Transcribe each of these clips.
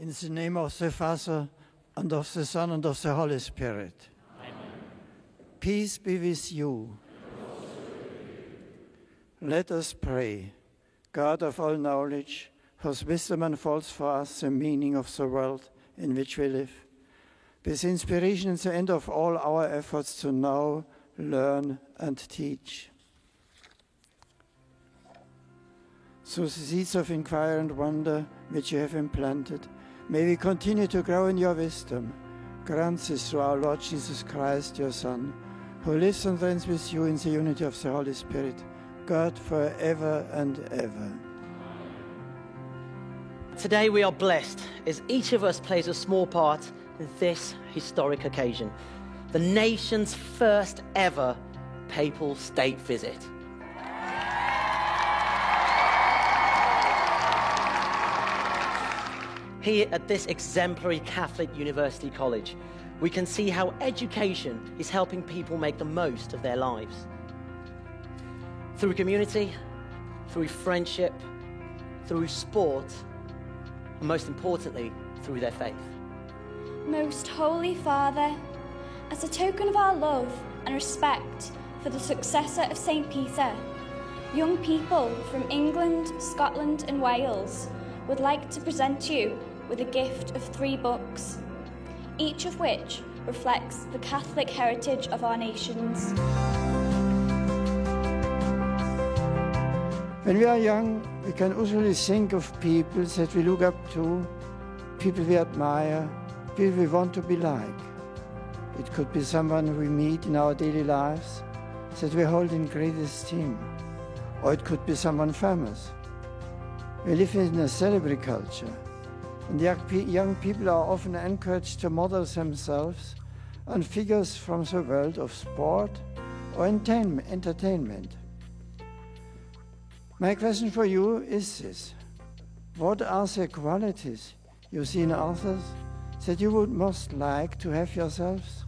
In the name of the Father, and of the Son, and of the Holy Spirit. Amen. Peace be with you. Let us pray. God of all knowledge, whose wisdom unfolds for us the meaning of the world in which we live, with inspiration at the end of all our efforts to know, learn, and teach. Through the seeds of inquiry and wonder which you have implanted, may we continue to grow in your wisdom. Grant this through our Lord Jesus Christ, your Son, who lives and reigns with you in the unity of the Holy Spirit, God forever and ever. Today we are blessed as each of us plays a small part in this historic occasion, the nation's first ever papal state visit. Here at this exemplary Catholic University College, we can see how education is helping people make the most of their lives. Through community, through friendship, through sport, and most importantly, through their faith. Most Holy Father, as a token of our love and respect for the successor of St. Peter, young people from England, Scotland and Wales would like to present you with a gift of 3 books, each of which reflects the Catholic heritage of our nations. When we are young, we can usually think of people that we look up to, people we admire, people we want to be like. It could be someone we meet in our daily lives that we hold in great esteem, or it could be someone famous. We live in a celebrity culture, and young people are often encouraged to model themselves on figures from the world of sport or entertainment. My question for you is this: what are the qualities you see in others that you would most like to have yourselves?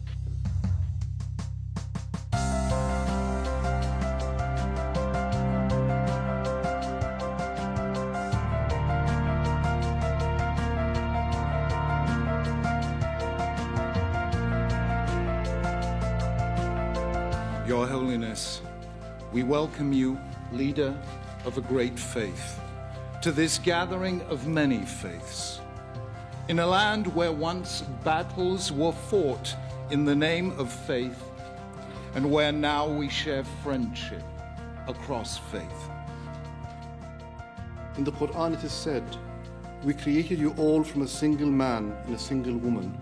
Your Holiness, we welcome you, leader of a great faith, to this gathering of many faiths. In a land where once battles were fought in the name of faith, and where now we share friendship across faith. In the Quran it is said, "We created you all from a single man and a single woman,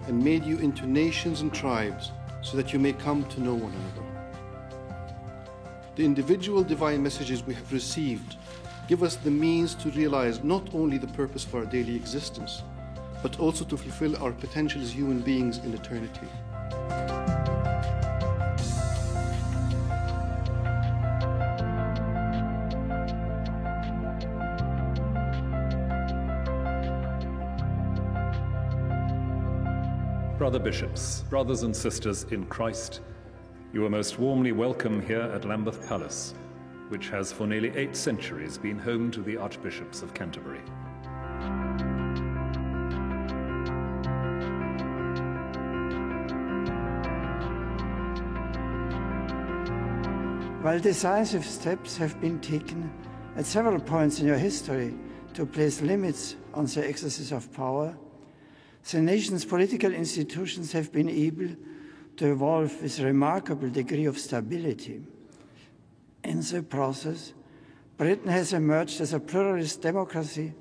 and made you into nations and tribes so that you may come to know one another." The individual divine messages we have received give us the means to realize not only the purpose of our daily existence, but also to fulfill our potential as human beings in eternity. Brother Bishops, brothers and sisters in Christ, you are most warmly welcome here at Lambeth Palace, which has for nearly 8 centuries been home to the Archbishops of Canterbury. While decisive steps have been taken at several points in your history to place limits on the exercise of power, the nation's political institutions have been able to evolve with a remarkable degree of stability. In the process, Britain has emerged as a pluralist democracy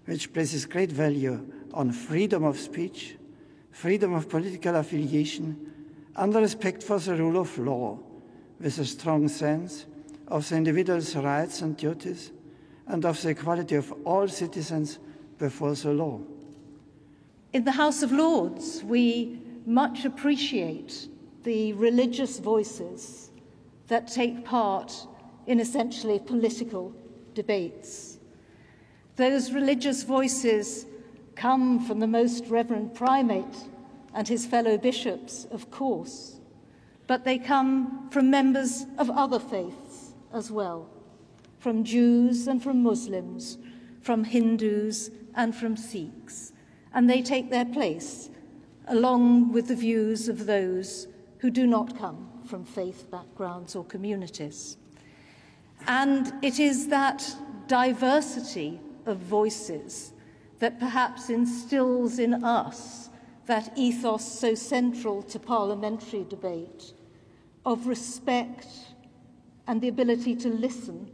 which places great value on freedom of speech, freedom of political affiliation, and respect for the rule of law, with a strong sense of the individual's rights and duties, and of the equality of all citizens before the law. In the House of Lords, we much appreciate the religious voices that take part in essentially political debates. Those religious voices come from the Most Reverend Primate and his fellow bishops, of course, but they come from members of other faiths as well, from Jews and from Muslims, from Hindus and from Sikhs, and they take their place along with the views of those who do not come from faith backgrounds or communities. And it is that diversity of voices that perhaps instills in us that ethos so central to parliamentary debate of respect and the ability to listen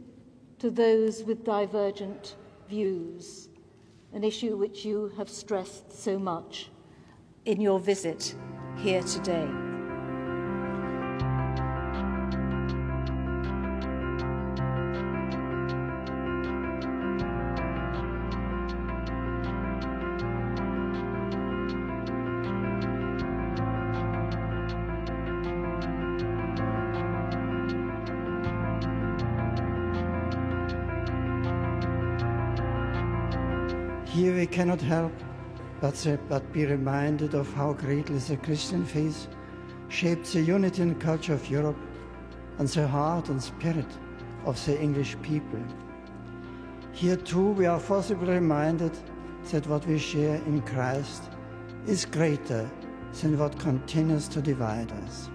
to those with divergent views, an issue which you have stressed so much in your visit here today. Here we cannot help but be reminded of how greatly the Christian faith shaped the unity and culture of Europe and the heart and spirit of the English people. Here too we are forcibly reminded that what we share in Christ is greater than what continues to divide us.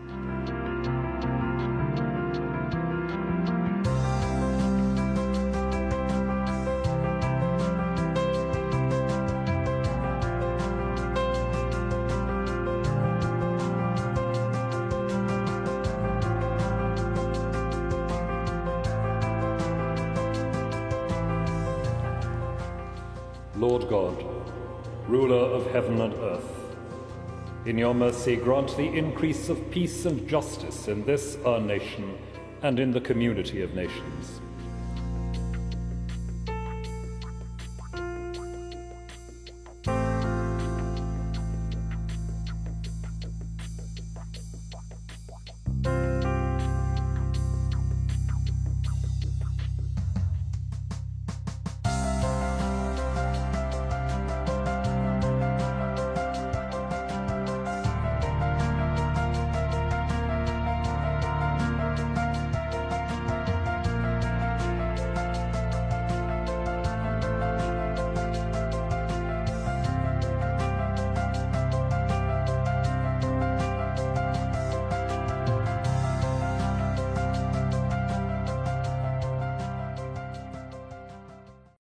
Lord God, ruler of heaven and earth, in your mercy grant the increase of peace and justice in this our nation and in the community of nations.